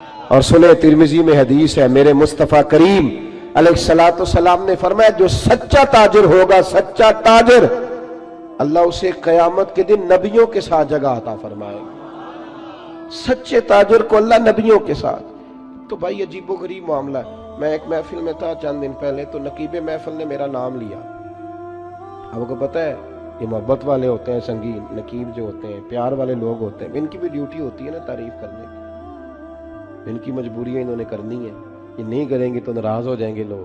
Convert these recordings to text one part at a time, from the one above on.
اور सुने तिरमिजी में हदीस है, मेरे मुस्तफ़ा करीम अलैहिस्सलातु वस्सलाम ने फरमाया, जो सच्चा ताजिर होगा, सच्चा ताजिर, अल्लाह उसे क़यामत के दिन नबियों के साथ जगह अता फरमाएगा। सच्चे ताजिर को अल्लाह नबियों के साथ। तो भाई अजीबो गरीब मामला है। मैं एक महफिल में था चंद दिन पहले, तो नकीबे महफिल ने मेरा नाम लिया। आपको पता है ये मोहब्बत वाले होते हैं, संगीन नकीब जो होते हैं, प्यार वाले लोग होते हैं, इनकी भी ड्यूटी होती है ना तारीफ करने की। इनकी मजबूरियां इन्होंने करनी है, ये नहीं करेंगे तो नाराज हो जाएंगे लोग।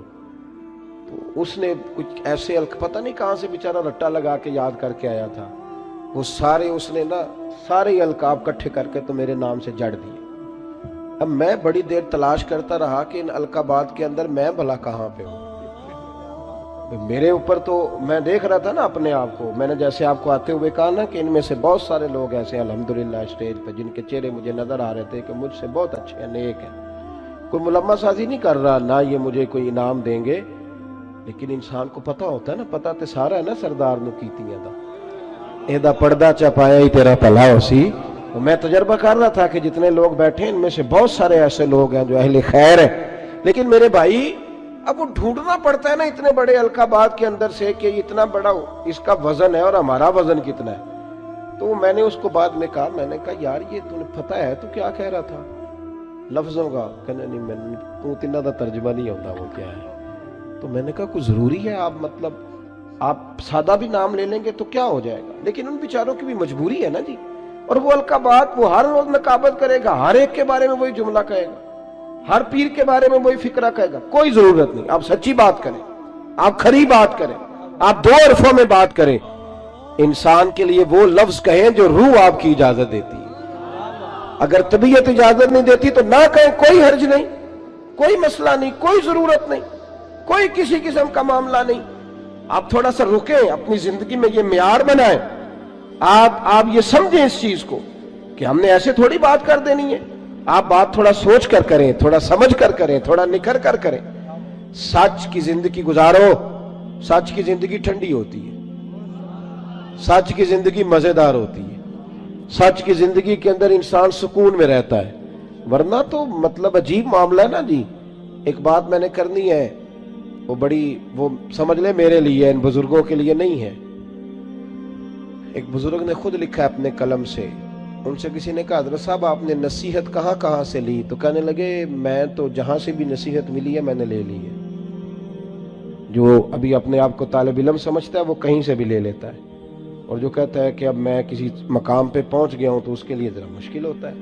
तो उसने कुछ ऐसे पता नहीं कहां से बेचारा रट्टा लगा के याद करके आया था, वो सारे उसने ना सारे अलकाब इकट्ठे करके तो मेरे नाम से जड़ दिए। अब मैं बड़ी देर तलाश करता रहा कि इन अलकाबात के अंदर मैं भला कहां पे हूं। मेरे ऊपर तो मैं देख रहा था ना अपने आप को, मैंने जैसे आपको आते हुए कहा ना कि इनमें से बहुत सारे लोग ऐसे अल्हम्दुलिल्लाह स्टेज पर जिनके चेहरे मुझे नजर आ रहे थे कि मुझसे बहुत अच्छे हैं, नेक हैं। कोई मुलम्मा साजी नहीं कर रहा, ना ये मुझे कोई इनाम देंगे, लेकिन इंसान को पता होता है ना, पता तो सारा है ना सरदार नू कीतियां दा एदा पर्दा चपाया ही तेरा भला होसी। मैं तजर्बा कर रहा था कि जितने लोग बैठे इनमें से बहुत सारे ऐसे लोग हैं जो अहले खैर है, लेकिन मेरे भाई अब वो ढूंढना पड़ता है ना इतने बड़े अलकाबात के अंदर से कि इतना बड़ा इसका वजन है और हमारा वजन कितना है। तो मैंने उसको बाद में कहा, मैंने कहा यार ये तूने पता है तू क्या कह रहा था लफ्जों का? कहने नहीं मैंने तू तिन्ना दा तर्जुमा नहीं होता वो क्या है। तो मैंने कहा कुछ जरूरी है आप मतलब आप सादा भी नाम ले लेंगे तो क्या हो जाएगा, लेकिन उन बेचारों की भी मजबूरी है ना जी। और वो अलकाबात वो हर रोज नकाबत करेगा, हर एक के बारे में वही जुमला कहेगा, हर पीर के बारे में वही फिक्रा कहेगा। कोई जरूरत नहीं, आप सच्ची बात करें, आप खरी बात करें, आप दो अरफों में बात करें। इंसान के लिए वो लफ्ज कहें जो रूह आपकी इजाजत देती है। अगर तबीयत इजाजत नहीं देती तो ना कहें, कोई हर्ज नहीं, कोई मसला नहीं, कोई जरूरत नहीं, कोई किसी किस्म का मामला नहीं। आप थोड़ा सा रुकें, अपनी जिंदगी में ये मियार बनाएं। आप ये समझें इस चीज को कि हमने ऐसे थोड़ी बात कर देनी है। आप बात थोड़ा सोच कर करें, थोड़ा समझ कर करें, थोड़ा निखर कर करें। सच की जिंदगी गुजारो, सच की जिंदगी ठंडी होती है, सच की जिंदगी मजेदार होती है, सच की जिंदगी के अंदर इंसान सुकून में रहता है। वरना तो मतलब अजीब मामला है ना जी। एक बात मैंने करनी है, वो बड़ी वो समझ ले मेरे लिए, इन बुजुर्गों के लिए नहीं है। एक बुजुर्ग ने खुद लिखा है अपने कलम से, उनसे किसी ने कहा हज़रत साहब आपने नसीहत कहाँ कहाँ से ली? तो कहने लगे मैं तो जहां से भी नसीहत मिली है मैंने ले ली है। जो अभी अपने आप को तालिब इल्म समझता है वो कहीं से भी ले लेता है, और जो कहता है कि अब मैं किसी मकाम पे पहुंच गया हूं तो उसके लिए जरा मुश्किल होता है।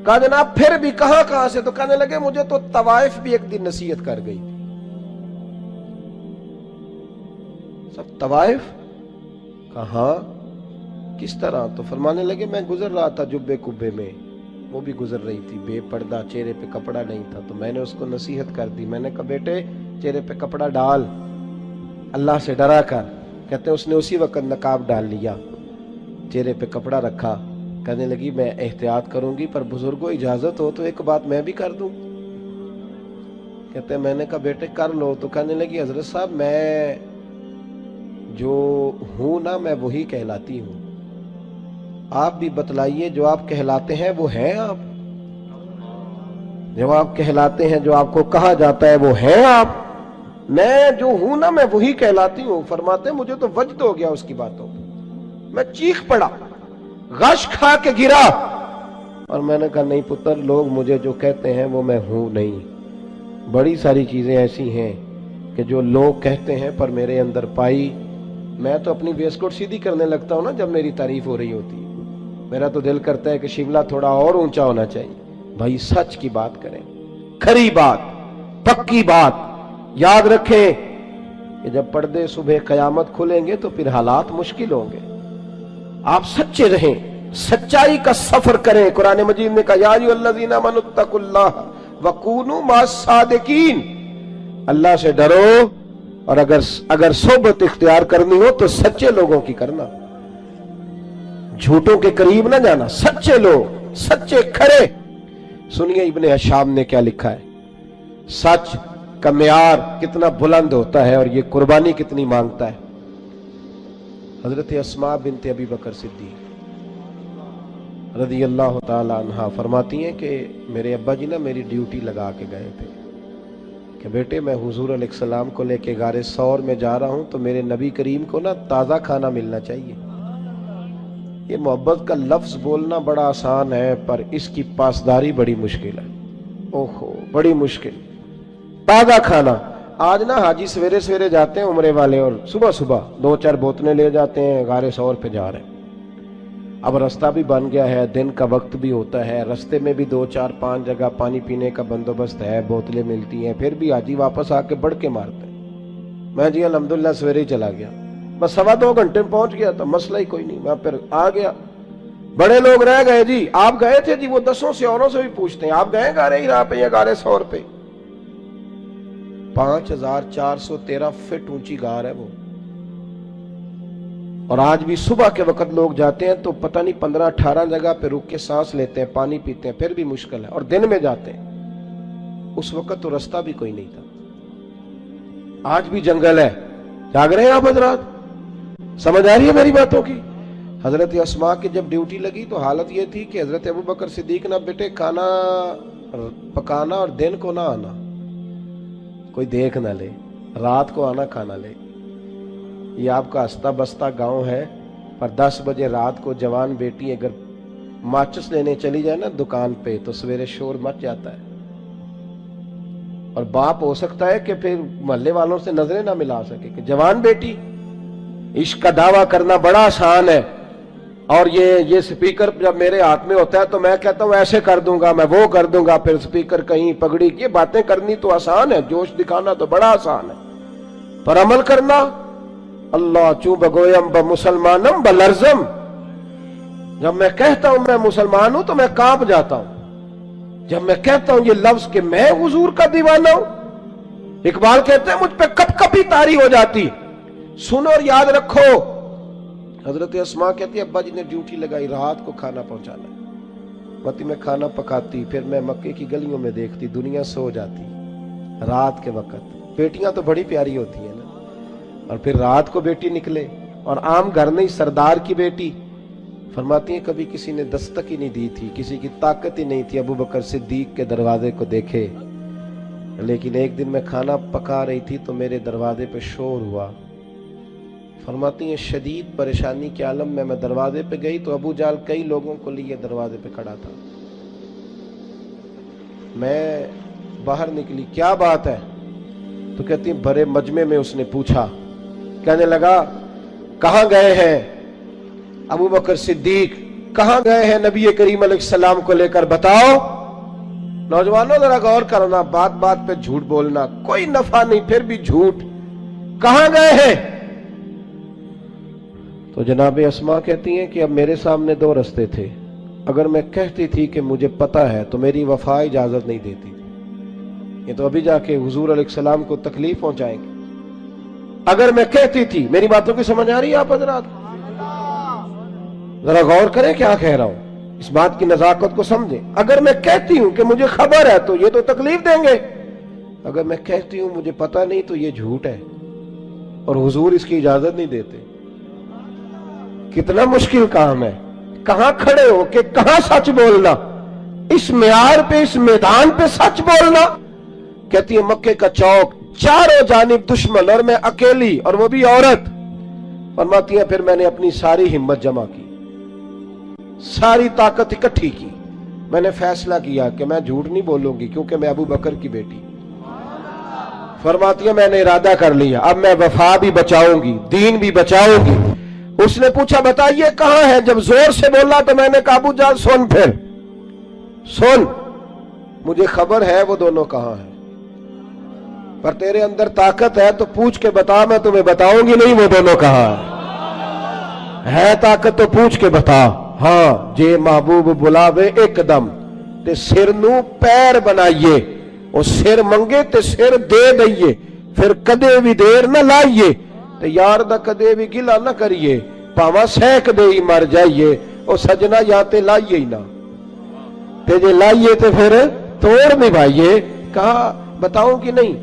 कहा जनाब फिर भी कहाँ कहाँ से? तो कहने लगे मुझे तो तवाइफ भी एक दिन नसीहत कर गई थी। सब तवाइफ कहाँ किस तरह? तो फरमाने लगे मैं गुजर रहा था जुब्बे कुब्बे में, वो भी गुजर रही थी बेपर्दा, चेहरे पे कपड़ा नहीं था, तो मैंने उसको नसीहत कर दी। मैंने कहा बेटे चेहरे पे कपड़ा डाल, अल्लाह से डरा कर। कहते हैं उसने उसी वक्त नकाब डाल लिया, चेहरे पे कपड़ा रखा। कहने लगी मैं एहतियात करूंगी, पर बुजुर्गों इजाजत हो तो एक बात मैं भी कर दूं। कहते हैं मैंने कहा बेटे कर लो। तो कहने लगी हजरत साहब मैं जो हूं ना मैं वही कहलाती हूं, आप भी बतलाइए जो आप कहलाते हैं वो हैं आप? जब आप कहलाते हैं, जो आपको कहा जाता है वो हैं आप? मैं जो हूं ना मैं वही कहलाती हूं। फरमाते मुझे तो वजद हो गया उसकी बातों, मैं चीख पड़ा, गश खा के गिरा, और मैंने कहा नहीं पुत्र, लोग मुझे जो कहते हैं वो मैं हूं नहीं। बड़ी सारी चीजें ऐसी हैं कि जो लोग कहते हैं पर मेरे अंदर पाई, मैं तो अपनी वेस्टकोट सीधी करने लगता हूं ना जब मेरी तारीफ हो रही होती है। मेरा तो दिल करता है कि शिमला थोड़ा और ऊंचा होना चाहिए। भाई सच की बात करें, खरी बात, पक्की बात। याद रखें कि जब पर्दे सुबह कयामत खुलेंगे तो फिर हालात मुश्किल होंगे। आप सच्चे रहें, सच्चाई का सफर करें। कुरान मजीद ने कहा या अय्युहल्लज़ीना आमनुत्तकुल्लाह वकूनू मास्सादिकीन, अल्लाह से डरो, और अगर सोबत इख्तियार करनी हो तो सच्चे लोगों की करना, झूठों के करीब ना जाना, सच्चे लोग, सच्चे खरे। सुनिए इब्ने हशाम ने क्या लिखा है, सच का मियार कितना बुलंद होता है और ये कुर्बानी कितनी मांगता है। हजरत अस्मा बिनते अबी बकर सिद्दीक رضی اللہ تعالی عنہ فرماتی ہیں کہ میرے ابا جی نا میری ڈیوٹی لگا کے گئے تھے کہ بیٹے میں حضور علیہ السلام کو لے کے غار ثور میں جا رہا ہوں تو میرے نبی کریم کو نا تازہ کھانا ملنا چاہیے۔ یہ محبت کا لفظ بولنا بڑا آسان ہے پر اس کی پاسداری بڑی مشکل ہے، اوہو بڑی مشکل۔ تازہ کھانا، آج نا حاجی سویرے سویرے جاتے ہیں عمرے والے اور صبح صبح 2-4 بوتلیں لے جاتے ہیں، غار ثور پہ جا رہے ہیں۔ اب رستہ بھی بن گیا ہے، دن کا وقت بھی ہوتا ہے، رستے میں بھی 2-4-5 جگہ پانی پینے کا بندوبست ہے، بوتلیں ملتی ہیں، پھر بھی حاجی واپس آ کے بڑھ کے مارتے ہیں۔ میں جی الحمدللہ سویرے ہی چلا گیا، بس 2.25 گھنٹے میں پہنچ گیا تھا، مسئلہ ہی کوئی نہیں، میں پھر آ گیا۔ بڑے لوگ رہ گئے جی، آپ گئے تھے جی، وہ 10 سے اوروں سے بھی پوچھتے ہیں آپ گئے غار ہرا پہ یا غار ثور پہ؟ 5413 فٹ اونچی غار ہے وہ، اور آج بھی صبح کے وقت لوگ جاتے ہیں تو پتہ نہیں 15-18 جگہ پہ رک کے سانس لیتے ہیں، پانی پیتے ہیں، پھر بھی مشکل ہے، اور دن میں جاتے ہیں۔ اس وقت تو رستہ بھی کوئی نہیں تھا، آج بھی جنگل ہے۔ جاگ رہے ہیں آپ حضرات؟ سمجھ آ رہی ہے میری باتوں کی؟ حضرت اسماء کی جب ڈیوٹی لگی تو حالت یہ تھی کہ حضرت ابوبکر صدیق نہ بیٹے کھانا پکانا اور دن کو نہ آنا، کوئی دیکھ نہ لے، رات کو آنا کھانا لے۔ یہ آپ کا ہستا بستا گاؤں ہے، پر 10 بجے رات کو جوان بیٹی اگر ماچس لینے چلی جائے نا دکان پہ تو سویرے شور مچ جاتا ہے، اور باپ ہو سکتا ہے کہ پھر محلے والوں سے نظریں نہ ملا سکے کہ جوان بیٹی۔ عشق کا دعویٰ کرنا بڑا آسان ہے، اور یہ سپیکر جب میرے ہاتھ میں ہوتا ہے تو میں کہتا ہوں ایسے کر دوں گا، میں وہ کر دوں گا، پھر سپیکر کہیں پگڑی، یہ باتیں کرنی تو آسان ہے، جوش دکھانا تو بڑا آسان ہے، پر عمل کرنا اللہ چوں بگویم بمسلمانم بلرزم۔ جب میں کہتا ہوں میں مسلمان ہوں تو میں کانپ جاتا ہوں، جب میں کہتا ہوں یہ لفظ کہ میں حضور کا دیوانہ ہوں۔ اقبال کہتے ہیں مجھ پہ کپ کپی طاری ہو جاتی۔ سنو اور یاد رکھو، حضرت اسماء کہتی ہے ابا جی نے ڈیوٹی لگائی رات کو کھانا پہنچانا، متی میں کھانا پکاتی، پھر میں مکے کی گلیوں میں دیکھتی دنیا سو جاتی رات کے وقت۔ بیٹیاں تو بڑی پیاری ہوتی ہیں نا، اور پھر رات کو بیٹی نکلے، اور عام گھر نہیں، سردار کی بیٹی۔ فرماتی ہیں کبھی کسی نے دستک ہی نہیں دی تھی، کسی کی طاقت ہی نہیں تھی ابوبکر صدیق کے دروازے کو دیکھے، لیکن ایک دن میں کھانا پکا رہی تھی تو میرے دروازے پہ شور ہوا۔ فرماتی ہیں شدید پریشانی کے عالم میں دروازے پہ گئی تو ابو جال کئی لوگوں کو لیے دروازے پہ کھڑا تھا۔ میں باہر نکلی، کیا بات ہے؟ تو کہتی ہیں بڑے مجمع میں اس نے پوچھا، کہنے لگا کہاں گئے ہیں ابوبکر صدیق، کہاں گئے ہیں نبی کریم علیہ السلام کو لے کر، بتاؤ۔ نوجوانوں ذرا غور کرنا، بات بات پہ جھوٹ بولنا کوئی نفع نہیں، پھر بھی جھوٹ، کہاں گئے ہیں؟ تو جناب اسماء کہتی ہیں کہ اب میرے سامنے 2 رستے تھے، اگر میں کہتی تھی کہ مجھے پتہ ہے تو میری وفا اجازت نہیں دیتی تھی، یہ تو ابھی جا کے حضور علیہ السلام کو تکلیف پہنچائیں گے۔ اگر میں کہتی تھی، میری باتوں کی سمجھ آ رہی ہے آپ حضرات؟ ذرا غور کریں کیا کہہ رہا ہوں، اس بات کی نزاکت کو سمجھیں۔ اگر میں کہتی ہوں کہ مجھے خبر ہے تو یہ تو تکلیف دیں گے، اگر میں کہتی ہوں مجھے پتہ نہیں تو یہ جھوٹ ہے، اور حضور اس کی اجازت نہیں دیتے۔ کتنا مشکل کام ہے، کہاں کھڑے ہو کہ کہاں سچ بولنا، اس معیار پہ، اس میدان پہ سچ بولنا۔ کہتی ہے مکے کا چوک، چاروں جانب دشمن اور میں اکیلی، اور وہ بھی عورت۔ فرماتی ہیں پھر میں نے اپنی ساری ہمت جمع کی، ساری طاقت اکٹھی کی، میں نے فیصلہ کیا کہ میں جھوٹ نہیں بولوں گی کیونکہ میں ابو بکر کی بیٹی۔ فرماتی ہیں میں نے ارادہ کر لیا، اب میں وفا بھی بچاؤں گی، دین بھی بچاؤں گی۔ اس نے پوچھا بتائیے کہاں ہے، جب زور سے بولا تو میں نے کہا ابو جان سن، پھر سن، مجھے خبر ہے وہ دونوں کہاں ہیں، پر تیرے اندر طاقت ہے تو پوچھ کے بتا، میں تمہیں بتاؤں گی نہیں وہ دونوں کہاں ہے طاقت تو پوچھ کے بتا۔ ہاں جے محبوب بلاوے ایک دم تے سر نو پیر بنائیے، اور سر منگے تے سر دے دئیے، پھر کدے بھی دیر نہ لائیے، تے یار دا کدے بھی گلا نہ کریے، پاواں سینک دے ہی مر جائیے، او سجنا یا تے لائیے ہی نہ، تے جے لائیے تے پھر توڑ نبھائیے۔ کہا بتاؤں کہ نہیں؟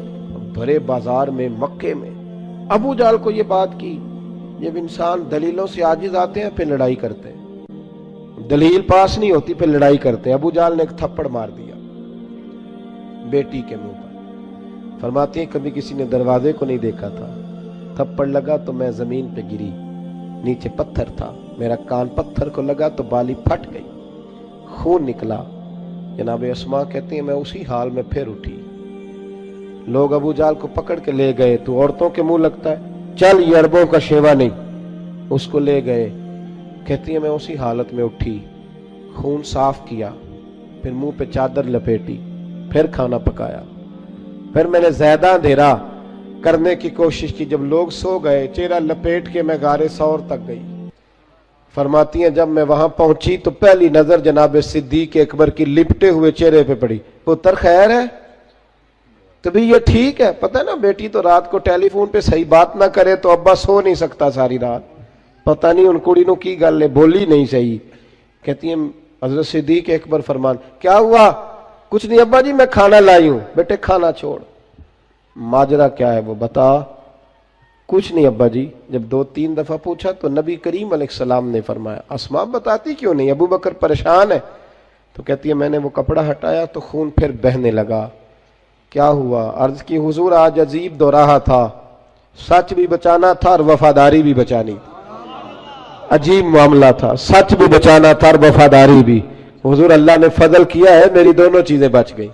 بھرے بازار میں، مکے میں ابو جال کو یہ بات کی۔ جب انسان دلیلوں سے عاجز آتے ہیں پھر لڑائی کرتے ہیں، दलील पास नहीं होती, फिर लड़ाई करते हैं। अबू जाल ने एक थप्पड़ मार दिया बेटी के मुंह पर। फरमाती हैं कभी किसी ने दरवाजे को नहीं देखा था, थप्पड़ लगा तो मैं जमीन पे गिरी, नीचे पत्थर था, मेरा कान पत्थर को लगा तो बाली फट गई, खून निकला। जनाब अस्मा कहती हैं मैं उसी हाल में फिर उठी। लोग अबू जाल को पकड़ के ले गए, तो औरतों के मुंह लगता है, चल ये अरबों का शेवा नहीं। उसको ले गए। कहती है मैं उसी हालत में उठी, खून साफ किया, फिर मुंह पे चादर लपेटी, फिर खाना पकाया, फिर मैंने ज्यादा अंधेरा करने की कोशिश की। जब लोग सो गए, चेहरा लपेट के मैं गारे सौर तक गई। फरमाती हैं जब मैं वहां पहुंची तो पहली नजर जनाब सिद्दीक अकबर की लिपटे हुए चेहरे पे पड़ी। पुत्र खैर है? तो भी ये ठीक है। पता है ना, बेटी तो रात को टेलीफोन पे सही बात ना करे तो अब्बा सो नहीं सकता सारी रात। पता नहीं उन कुड़ी नु की गल है, बोली नहीं सही। कहती है हजरत सिद्दीक अकबर फरमान, क्या हुआ? कुछ नहीं अब्बा जी, मैं खाना लाई हूं। बेटे खाना छोड़, माजरा क्या है वो बता। कुछ नहीं अब्बा जी। जब 2-3 दफा पूछा तो नबी करीम अलैहिस्सलाम ने फरमाया, अस्मा बताती क्यों नहीं? अबू बकर परेशान है। तो कहती है मैंने वो कपड़ा हटाया तो खून फिर बहने लगा। क्या हुआ? अर्ज की हुजूर आज अजीब दोराहा था, सच भी बचाना था और वफादारी भी बचानी। अजीब मामला था, सच भी बचाना था और वफादारी भी। हुजूर अल्लाह ने फजल किया है, मेरी दोनों चीजें बच गई,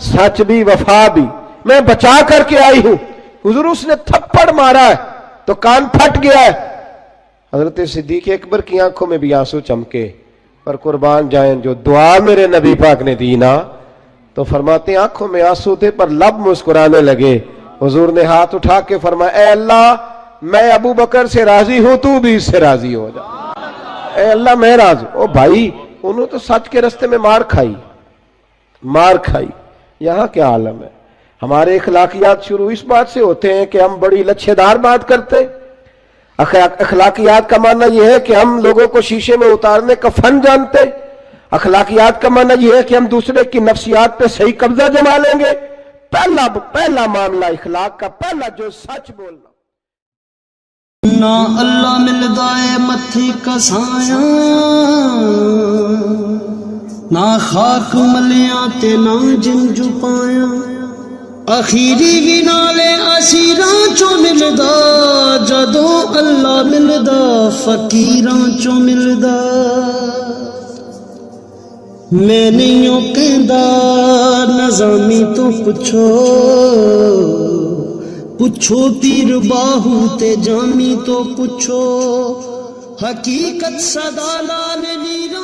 सच भी वफा भी, मैं बचा करके आई हूं। हुजूर उसने थप्पड़ मारा है तो कान फट गया है। हजरत सिद्दीक अकबर की आंखों में भी आंसू चमके, पर कुर्बान जाएं जो दुआ मेरे नबी पाक ने दी ना, तो फरमाते आंखों में आंसू थे पर लब मुस्कुराने लगे। हुजूर ने हाथ उठा के फरमाया, ए अल्लाह मैं अबू बकर से राजी हूं, तू भी इससे राजी हो जा। ए अल्लाह मैं राजी। ओ भाई, उन्होंने तो सच के रास्ते में मार खाई, मार खाई। यहां क्या आलम है? हमारे अखलाकियात शुरू इस बात से होते हैं कि हम बड़ी लच्छेदार बात करते। अखलाकियात का माना यह है कि हम लोगों को शीशे में उतारने का फन जानते। अखलाकियात का माना यह है कि हम दूसरे की नफ्सियात पे सही कब्जा जमा लेंगे। पहला मामला इखलाक का, पहला जो सच बोलना। ना अल्लाह मिलदा है मत्थी कसाया, ना खाक मलिया ते ना जिन जुपाया। अखीरी भी नाले असीरां चो मिलदा, जदों अल्लाह मिलदा फकीरां चो मिलदा। मैं नहीं ओ कहंदा नज़ामी तो पुछो, पुछो पीर बाहू ते जामी तो पुछो। हकीकत सदा लाल नीरा